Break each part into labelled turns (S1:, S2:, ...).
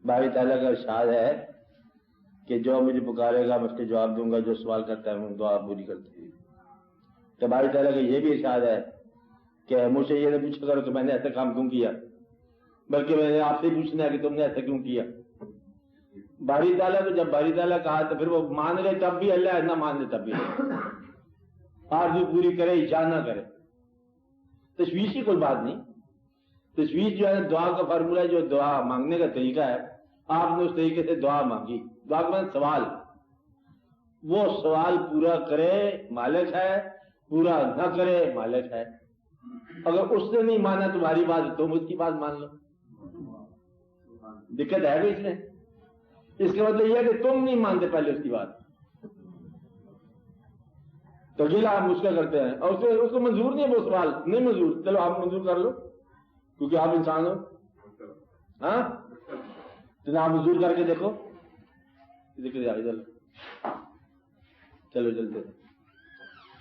S1: باری تعالیٰ کا ارشاد ہے کہ جو مجھے پکارے گا میں اس کے جواب دوں گا، جو سوال کرتا ہے میں دعا پوری کرتی ہوں۔ تو باری تعالیٰ کا یہ بھی ارشاد ہے کہ مجھ سے یہ نہ پوچھا کرو کہ میں نے ایسا کام کیوں کیا، بلکہ میں نے آپ سے پوچھنا ہے کہ تم نے ایسا کیوں کیا۔ باری تعالیٰ کو جب باری تعالیٰ کہا تو پھر وہ مان لے تب بھی اللہ ہے، نہ مان لے تب بھی اللہ، آرزو پوری کرے یا نہ کرے۔ تشویش کی کوئی بات نہیں، تشویش جو ہے دعا کا فارمولہ ہے، جو دعا مانگنے کا طریقہ ہے، آپ نے اس طریقے سے دعا مانگی، دعا کا مطلب سوال، وہ سوال پورا کرے مالک ہے، پورا نہ کرے مالک ہے۔ اگر اس نے نہیں مانا تمہاری بات تم اس کی بات مان لو، دقت ہے اس میں۔ اس کا مطلب یہ ہے کہ تم نہیں مانتے پہلے اس کی بات، تو گلا آپ اس کا کرتے ہیں اور اس کو منظور نہیں ہے، وہ سوال نہیں منظور، چلو آپ منظور کر لو کیونکہ آپ انسان ہو، ہاں تو آپ منظور کر کے دیکھو، چلو چلتے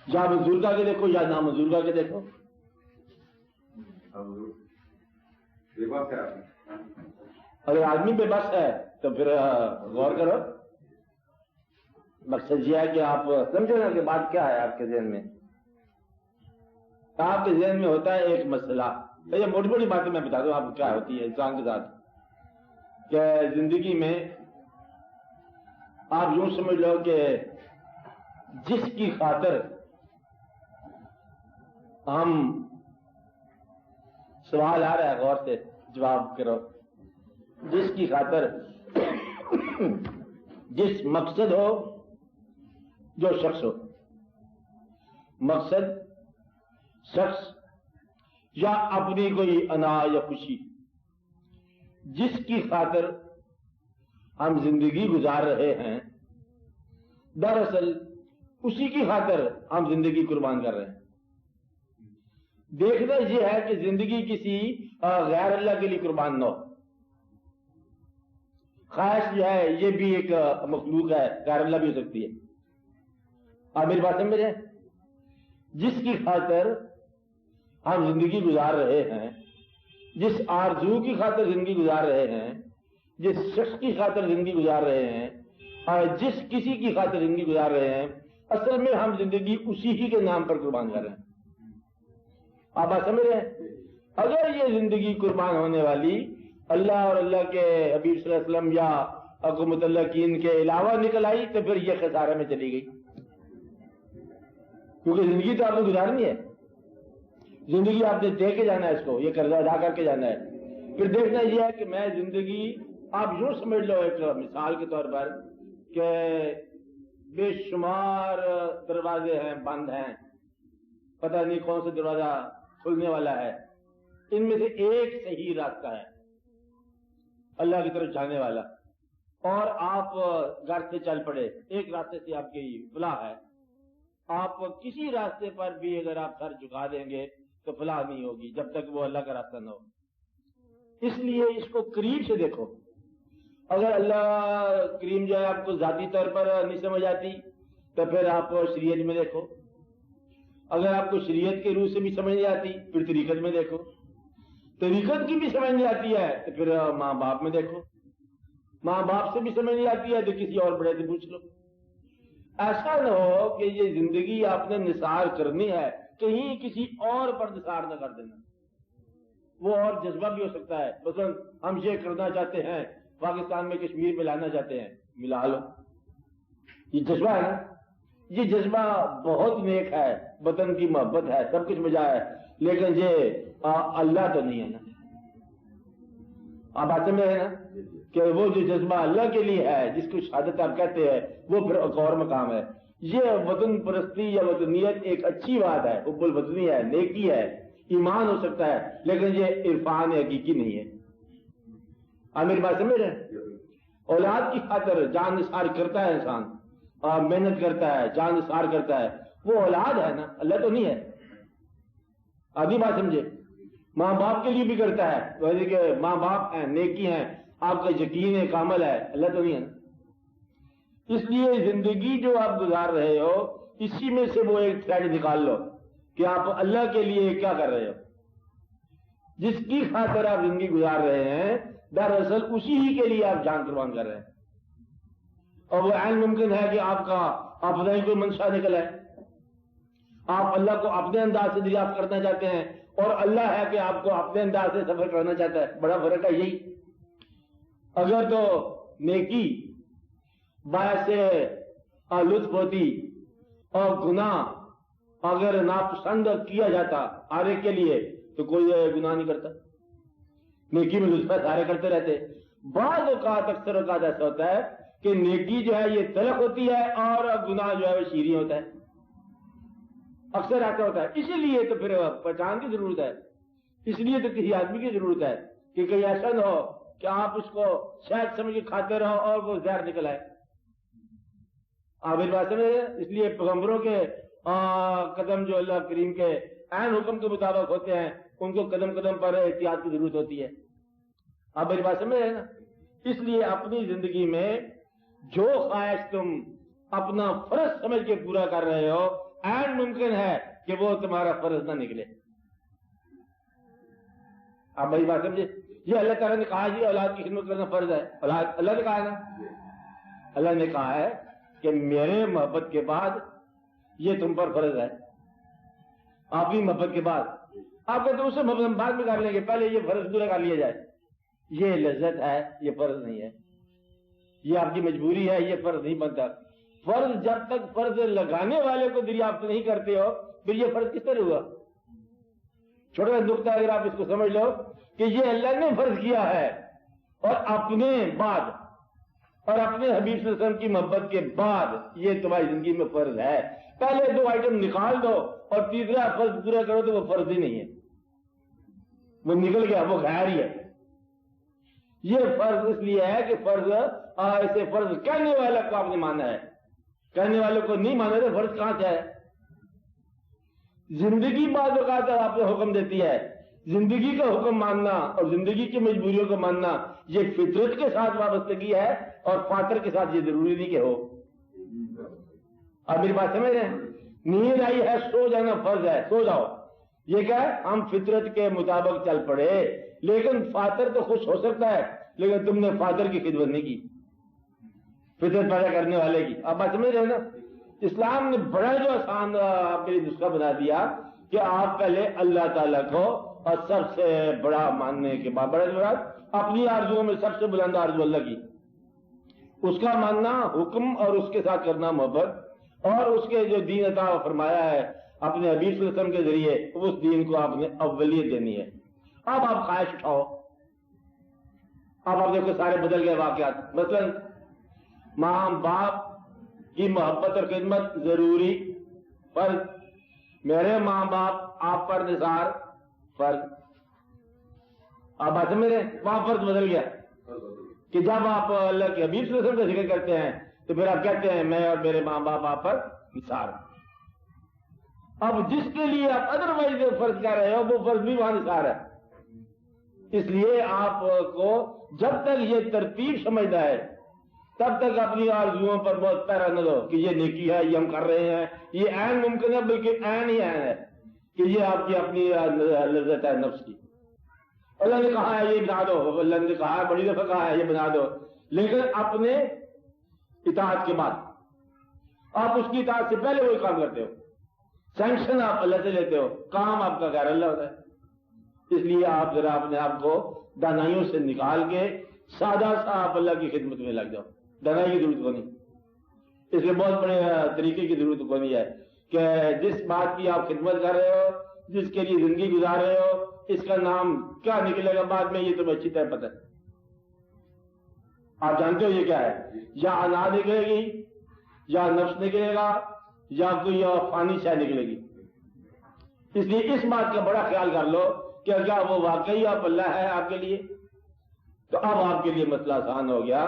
S1: یا منظور کر کے دیکھو یا نہ منظور کر کے دیکھو۔ اگر آدمی بے بس ہے تو پھر غور کرو، مقصد یہ ہے کہ آپ سمجھو نا کہ بات کیا ہے آپ کے ذہن میں۔ آپ کے ذہن میں ہوتا ہے ایک مسئلہ، یہ موٹی موٹی باتیں میں بتا دوں آپ کو کیا ہوتی ہے انسان کے ساتھ، کہ زندگی میں آپ یوں سمجھ لو کہ جس کی خاطر ہم سوال آ رہا ہے غور سے جواب کرو، جس کی خاطر جس مقصد ہو، جو شخص ہو، مقصد شخص یا اپنی کوئی انا یا خوشی، جس کی خاطر ہم زندگی گزار رہے ہیں، دراصل اسی کی خاطر ہم زندگی قربان کر رہے ہیں۔ دیکھنا یہ ہے کہ زندگی کسی غیر اللہ کے لیے قربان نہ ہو۔ خواہش جو ہے یہ بھی ایک مخلوق ہے، غیر اللہ بھی ہو سکتی ہے۔ آپ میری بات سمجھ رہے ہیں؟ جس کی خاطر ہم زندگی گزار رہے ہیں، جس آرزو کی خاطر زندگی گزار رہے ہیں، جس شخص کی خاطر زندگی گزار رہے ہیں، اور جس کسی کی خاطر زندگی گزار رہے ہیں، اصل میں ہم زندگی اسی ہی کے نام پر قربان کر رہے ہیں۔ آپ بات سمجھ رہے ہیں؟ اگر یہ زندگی قربان ہونے والی اللہ اور اللہ کے حبیب صلی اللہ علیہ وسلم یا اقوام متعلقین کے علاوہ نکل آئی تو پھر یہ خسارے میں چلی گئی، کیونکہ زندگی تو آپ کو گزارنی ہے، زندگی آپ نے دے کے جانا ہے، اس کو یہ قرضہ ادا کر کے جانا ہے۔ پھر دیکھنا یہ ہے کہ میں زندگی، آپ یوں سمجھ لو ایک مثال کے طور پر کہ بے شمار دروازے ہیں بند ہیں، پتہ نہیں کون سا دروازہ کھلنے والا ہے، ان میں سے ایک صحیح راستہ ہے اللہ کی طرف جانے والا، اور آپ گھر سے چل پڑے، ایک راستے سے آپ کی فلاح ہے، آپ کسی راستے پر بھی اگر آپ سر جھکا دیں گے تو فلاح نہیں ہوگی جب تک وہ اللہ کا راستہ نہ ہو۔ اس لیے اس کو قریب سے دیکھو۔ اگر اللہ کریم جو ہے آپ کو ذاتی طور پر نہیں سمجھ آتی تو پھر آپ شریعت میں دیکھو، اگر آپ کو شریعت کے روح سے بھی سمجھ نہیں آتی پھر طریقت میں دیکھو، طریقت کی بھی سمجھ نہیں آتی ہے تو پھر ماں باپ میں دیکھو، ماں باپ سے بھی سمجھ نہیں آتی ہے تو کسی اور بڑے سے پوچھ لو۔ ایسا نہ ہو کہ یہ زندگی آپ نے نثار کرنی ہے کہیں کسی اور پر نثار نہ کر دینا۔ وہ اور جذبہ بھی ہو سکتا ہے، مثلا ہم یہ کرنا چاہتے ہیں، پاکستان میں کشمیر میں لانا چاہتے ہیں، ملا لو، یہ جذبہ ہے نا، یہ جذبہ بہت نیک ہے، وطن کی محبت ہے، سب کچھ مزہ ہے، لیکن یہ اللہ تو نہیں ہے نا۔ آپ بات سمجھ رہے ہیں نا کہ وہ جو جذبہ اللہ کے لیے ہے، جس کو شہادت آپ کہتے ہیں، وہ پھر ایک اور مقام ہے۔ یہ وطن پرستی یا وطنیت ایک اچھی بات ہے، حب الوطنی ہے، نیکی ہے، ایمان ہو سکتا ہے، لیکن یہ عرفان حقیقی نہیں ہے۔ آپ میری بات سمجھ رہے ہیں؟ اولاد کی خاطر جان نثار کرتا ہے انسان، اور محنت کرتا ہے، جان نثار کرتا ہے، وہ اولاد ہے نا، اللہ تو نہیں ہے۔ آدھی بات سمجھے؟ ماں باپ کے لیے بھی کرتا ہے، ویسے کہ ماں باپ ہیں، نیکی ہیں، آپ کا یقین ہے، کامل ہے، اللہ تو نہیں ہے نا۔ اس لیے زندگی جو آپ گزار رہے ہو اسی میں سے وہ ایک تھریڈ نکال لو کہ آپ اللہ کے لیے کیا کر رہے ہو، جس کی خاطر آپ زندگی گزار رہے ہیں دراصل اسی ہی کے لیے آپ جان قربان کر رہے ہیں، اور وہ عین ممکن ہے کہ آپ کا اپنا ہی کوئی منشا نکلا ہے، آپ اللہ کو اپنے انداز سے دریافت کرنا چاہتے ہیں اور اللہ ہے کہ آپ کو اپنے انداز سے سفر کرنا چاہتا ہے. بڑا فرق ہے یہی. اگر تو نیکی باعث لطف ہوتی اور گناہ اگر ناپسند کیا جاتا آرے کے لیے تو کوئی گناہ نہیں کرتا. نیکی میں لطف سارے کرتے رہتے. بعض اوقات اکثر اوقات ایسا ہوتا ہے کہ نیکی جو ہے یہ تلخ ہوتی ہے اور گناہ جو ہے وہ شیریں ہوتا ہے. اکثر ایسا ہوتا ہے. اسی لیے تو پھر پہچان کی ضرورت ہے، اس لیے تو کسی آدمی کی ضرورت ہے کہ کہیں ایسا نہ ہو کہ آپ اس کو شاید سمجھ کے کھاتے رہو اور وہ زہر نکل آئے. آپ اس بات سمجھ، اس لیے پیغمبروں کے قدم جو اللہ کریم کے عین حکم کے مطابق ہوتے ہیں ان کو قدم قدم پر احتیاط کی ضرورت ہوتی ہے. آپ میری بات سمجھ رہے ہیں نا؟ اس لیے اپنی زندگی میں جو خواہش تم اپنا فرض سمجھ کے پورا کر رہے ہو عین ممکن ہے کہ وہ تمہارا فرض نہ نکلے. آپ میری بات سمجھے؟ یہ اللہ تعالیٰ نے کہا جی اولاد کی خدمت کرنا فرض ہے. اولاد اللہ نے کہا ہے نا، اللہ نے کہا ہے کہ میرے محبت کے بعد یہ تم پر فرض ہے. آپ کی محبت کے بعد آپ کہتے ہیں اسے محبت ہم بعد میں کر لیں گے، پہلے یہ فرض پورا کر لیا جائے. یہ لذت ہے، یہ فرض نہیں ہے. یہ آپ کی مجبوری ہے، یہ فرض نہیں بنتا. فرض جب تک فرض لگانے والے کو دریافت نہیں کرتے ہو پھر یہ فرض کس طرح ہوا؟ چھوٹا سا نقطہ اگر آپ اس کو سمجھ لو کہ یہ اللہ نے فرض کیا ہے اور اپنے بعد اور اپنے حبیب صلی اللہ علیہ وسلم کی محبت کے بعد یہ تمہاری زندگی میں فرض ہے. پہلے دو آئٹم نکال دو اور تیسرا فرض پورا کرو تو وہ فرض ہی نہیں ہے، وہ نکل گیا، وہ غیر ہی ہے. یہ فرض اس لیے ہے کہ فرض ایسے فرض کہنے والا کو آپ نے مانا ہے، کہنے والوں کو نہیں مانا تو فرض کہاں سے ہے؟ زندگی بعض اوقات آپ کو حکم دیتی ہے. زندگی کا حکم ماننا اور زندگی کی مجبوریوں کو ماننا یہ فطرت کے ساتھ وابستگی ہے اور فاطر کے ساتھ یہ ضروری نہیں کہ ہو. آپ میری بات سمجھ رہے ہیں؟ نیند آئی ہے سو جانا فرض ہے، سو جاؤ. یہ کیا ہے؟ ہم فطرت کے مطابق چل پڑے، لیکن فاطر تو خوش ہو سکتا ہے لیکن تم نے فاطر کی خدمت نہیں کی، فطرت پیدا کرنے والے کی. آپ بات سمجھ رہے ہیں نا؟ اسلام نے بڑا جو آسان آپ کے لیے نسخہ بنا دیا کہ آپ پہلے اللہ تعالیٰ کو اور سب سے بڑا ماننے کے بعد بڑا اپنی آرزوؤں میں سب سے بلند آرزو اللہ کی، اس کا ماننا، حکم اور اس کے ساتھ کرنا محبت، اور اس کے جو دین عطا فرمایا ہے اپنے حبیب صلی اللہ علیہ وسلم کے ذریعے اس دین کو آپ نے اولیت دینی ہے. اب آپ خواہش اٹھاؤ. اب آپ دیکھو سارے بدل گئے واقعات. مثلا ماں باپ کی محبت اور خدمت ضروری فرض. میرے ماں باپ آپ پر نثار فرض. آپ بات سمجھ رہے ہیں؟ وہاں فرض بدل گیا کہ جب آپ اللہ کے حبیب صلی اللہ علیہ وسلم کا ذکر کرتے ہیں تو پھر آپ کہتے ہیں میں اور میرے ماں باپ آپ پر نثار. اب جس کے لیے آپ ادروائز فرض کر رہے ہو وہ فرض بھی وہاں نثار ہے. اس لیے آپ کو جب تک یہ ترتیب سمجھنا ہے تب تک اپنی آرزوؤں پر بہت پیرا نہ دو کہ یہ نیکی ہے، یہ ہم کر رہے ہیں، یہ عین ممکن ہے بلکہ عین ہی عین ہے کہ یہ آپ کی اپنی لذت ہے نفس کی. اللہ نے کہا ہے یہ بنا دو، اللہ نے کہا ہے بڑی دفعہ کہا ہے یہ بنا دو، لیکن اپنے اطاعت کے بعد آپ اس کی اطاعت سے پہلے وہی کام کرتے ہو. سینکشن آپ اللہ سے لیتے ہو، کام آپ کا غیر اللہ ہوتا ہے. اس لیے آپ ذرا اپنے آپ کو دانائیوں سے نکال کے سادہ سا آپ اللہ کی خدمت میں لگ جاؤ. دنائی کی ضرورت کو نہیں، اس لیے بہت بڑے طریقے کی ضرورت کو نہیں ہے کہ جس بات کی آپ خدمت کر رہے ہو، جس کے لیے زندگی گزار رہے ہو، اس کا نام کیا نکلے گا بعد میں یہ تمہیں اچھی طرح پتہ ہے. آپ جانتے ہو یہ کیا ہے؟ یا انا نکلے گی، یا نفس نکلے گا، یا کوئی فانی شے نکلے گی. اس لیے اس بات کا بڑا خیال کر لو کہ کیا وہ واقعی آپ اللہ ہے آپ کے لیے. تو اب آپ کے لیے مسئلہ آسان ہو گیا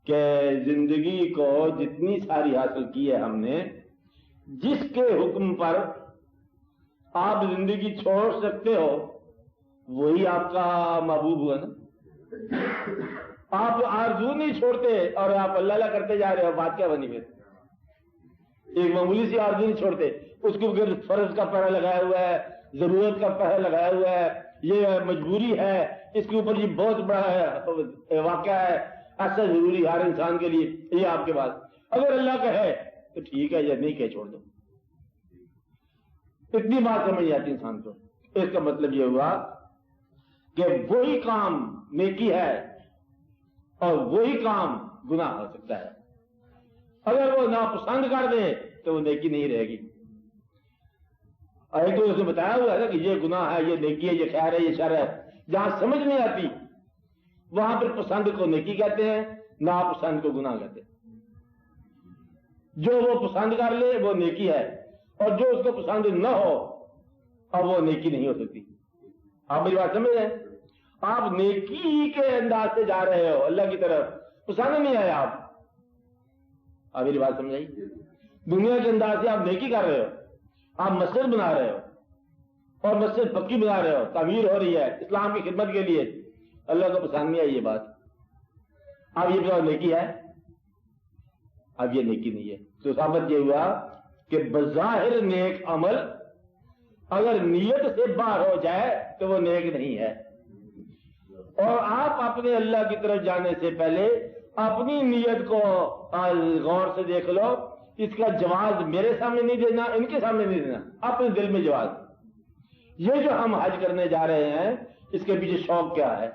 S1: کہ زندگی کو جتنی ساری حاصل کی ہے ہم نے، جس کے حکم پر آپ زندگی چھوڑ سکتے ہو وہی آپ کا محبوب ہوا نا. آپ آرزو نہیں چھوڑتے اور آپ اللہ اللہ کرتے جا رہے ہو، بات کیا بنی؟ پھر ایک معمولی سی آرزو نہیں چھوڑتے، اس کو فرض کا پہرا لگایا ہوا ہے، ضرورت کا پہرا لگایا ہوا ہے، یہ مجبوری ہے، اس کے اوپر یہ بہت بڑا واقعہ ہے، ایسا ضروری ہر انسان کے لیے، یہ آپ کے پاس اگر اللہ کا ہے تو ٹھیک ہے، یا نہیں کہ چھوڑ دو. اتنی بات سمجھ آتی انسان کو. اس کا مطلب یہ ہوا کہ وہی کام نیکی ہے اور وہی کام گناہ ہو سکتا ہے. اگر وہ ناپسند کر دے تو وہ نیکی نہیں رہے گی. اور ایک تو اس نے بتایا ہوا ہے کہ یہ گناہ ہے، یہ نیکی ہے، یہ خیر ہے، یہ شر ہے. جہاں سمجھ نہیں آتی وہاں پر پسند کو نیکی کہتے ہیں، ناپسند کو گناہ کہتے ہیں. جو وہ پسند کر لے وہ نیکی ہے، اور جو اس کو پسند نہ ہو اب وہ نیکی نہیں ہو سکتی. آپ میری بات سمجھ رہے ہیں؟ آپ نیکی کے انداز سے جا رہے ہو اللہ کی طرف، پسند نہیں آیا آپ میری بات سمجھائی. دنیا کے انداز سے آپ نیکی کر رہے ہو، آپ مسجد بنا رہے ہو اور مسجد پکی بنا رہے ہو، تعمیر ہو رہی ہے اسلام کی خدمت کے لیے، اللہ کو پسند نہیں آئی یہ بات. اب یہ بتاؤ نیکی ہے؟ اب یہ نیکی نہیں ہے. تو ثابت یہ ہوا کہ بظاہر نیک عمل اگر نیت سے باہر ہو جائے تو وہ نیک نہیں ہے. اور آپ اپنے اللہ کی طرف جانے سے پہلے اپنی نیت کو غور سے دیکھ لو. اس کا جواز میرے سامنے نہیں دینا، ان کے سامنے نہیں دینا، اپنے دل میں جواز. یہ جو ہم حج کرنے جا رہے ہیں اس کے پیچھے شوق کیا ہے؟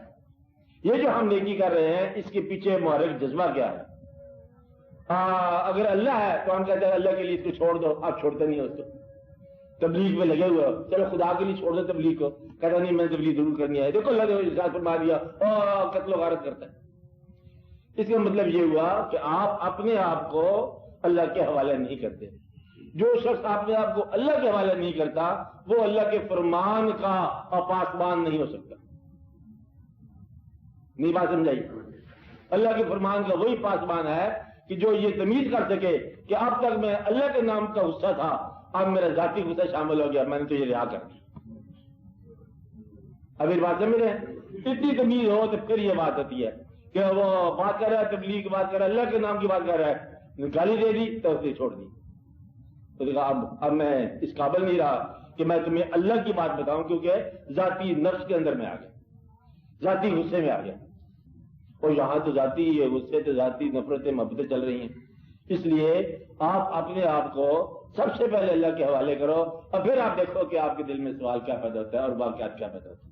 S1: یہ جو ہم نیکی کر رہے ہیں اس کے پیچھے محرک جذبہ کیا ہے؟ اگر اللہ ہے تو ہم کہتے ہیں اللہ کے لیے اس کو چھوڑ دو، آپ چھوڑتے نہیں ہو اس کو. تبلیغ میں لگے ہوئے ہو، چلو خدا کے لیے چھوڑ دو تبلیغ کو، کہتا نہیں میں تبلیغ ضرور کرنی ہے. دیکھو اللہ نے ارشاد فرما دیا اور قتل و غارت کرتا ہے. اس کا مطلب یہ ہوا کہ آپ اپنے آپ کو اللہ کے حوالے نہیں کرتے. جو شخص اپنے آپ کو اللہ کے حوالے نہیں کرتا وہ اللہ کے فرمان کا پاسبان نہیں ہو سکتا. نہیں بات سمجھائی؟ اللہ کے فرمان کا وہی پاسبان ہے کہ جو یہ تمیز کر سکے کہ اب تک میں اللہ کے نام کا غصہ تھا، اب میرا ذاتی غصہ شامل ہو گیا، میں نے تو یہ رہا کر دیا. اب یہ بات سمجھ رہے ہیں؟ اتنی تمیز ہو تو پھر یہ بات ہوتی ہے کہ وہ بات کر رہا ہے، تبلیغ کی بات کر رہا ہے، اللہ کے نام کی بات کر رہا ہے، گالی دے دی تو اس نے چھوڑ دی. تو کہا اب میں اس قابل نہیں رہا کہ میں تمہیں اللہ کی بات بتاؤں، کیونکہ ذاتی نفس کے اندر میں آ گیا، ذاتی غصے میں آ گیا. اور یہاں تو ذاتی غصے تو ذاتی نفرتیں محبتیں چل رہی ہیں. اس لیے آپ اپنے آپ کو سب سے پہلے اللہ کے حوالے کرو، اور پھر آپ دیکھو کہ آپ کے دل میں سوال کیا پیدا ہوتا ہے اور واقعات کیا پیدا ہوتا ہے.